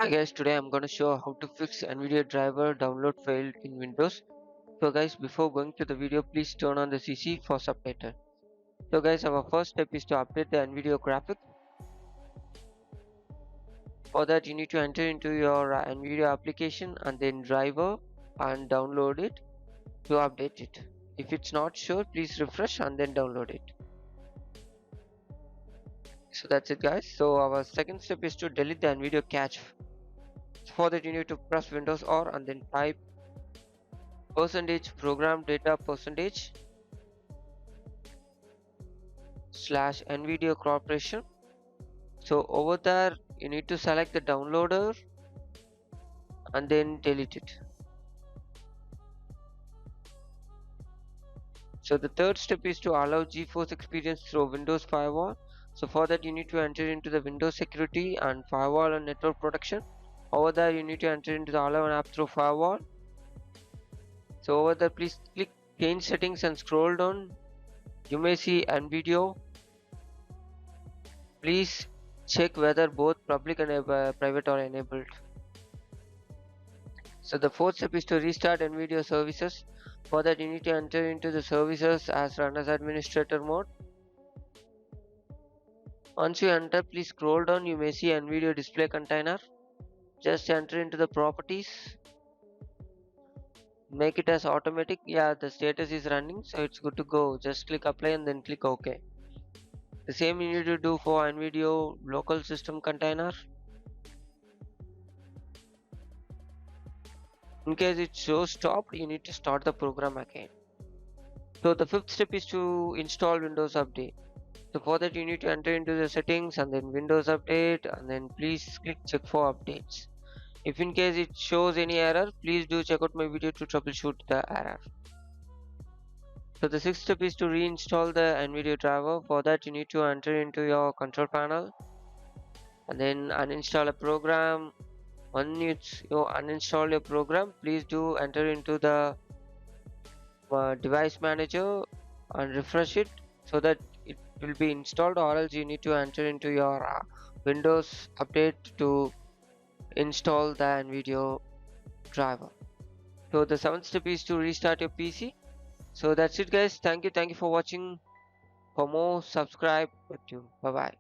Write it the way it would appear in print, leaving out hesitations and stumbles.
Hi guys, today I'm gonna show how to fix NVIDIA driver download failed in Windows. So guys, before going to the video, please turn on the CC for subtitle. So guys, our first step is to update the NVIDIA graphic. For that, you need to enter into your NVIDIA application and then driver and download it to update it. If it's not sure, please refresh and then download it. So that's it guys. So our second step is to delete the NVIDIA cache. For that, you need to press Windows R and then type percentage program data percentage slash NVIDIA Corporation. So over there you need to select the downloader and then delete it. So the third step is to allow GeForce experience through Windows Firewall. So for that you need to enter into the Windows security and firewall and network protection. Over there you need to enter into the allow an app through firewall. So over there please click change settings and scroll down. You may see NVIDIA. Please check whether both public and private are enabled. So the fourth step is to restart NVIDIA services. For that you need to enter into the services as run as administrator mode. Once you enter, please scroll down, you may see NVIDIA display container. Just enter into the properties. Make it as automatic. Yeah, the status is running, so it's good to go. Just click apply and then click OK. The same you need to do for NVIDIA local system container. In case it shows stopped, you need to start the program again. So the fifth step is to install Windows Update. So for that you need to enter into the settings and then Windows Update and then please click check for updates. If in case it shows any error, please do check out my video to troubleshoot the error. So the sixth step is to reinstall the NVIDIA driver. For that you need to enter into your control panel and then uninstall a program. Once you uninstall your program, please do enter into the device manager and refresh it so that it will be installed, or else you need to enter into your Windows update to install the NVIDIA driver. So the seventh step is to restart your PC. So that's it guys. Thank you for watching. For more, subscribe. Bye bye.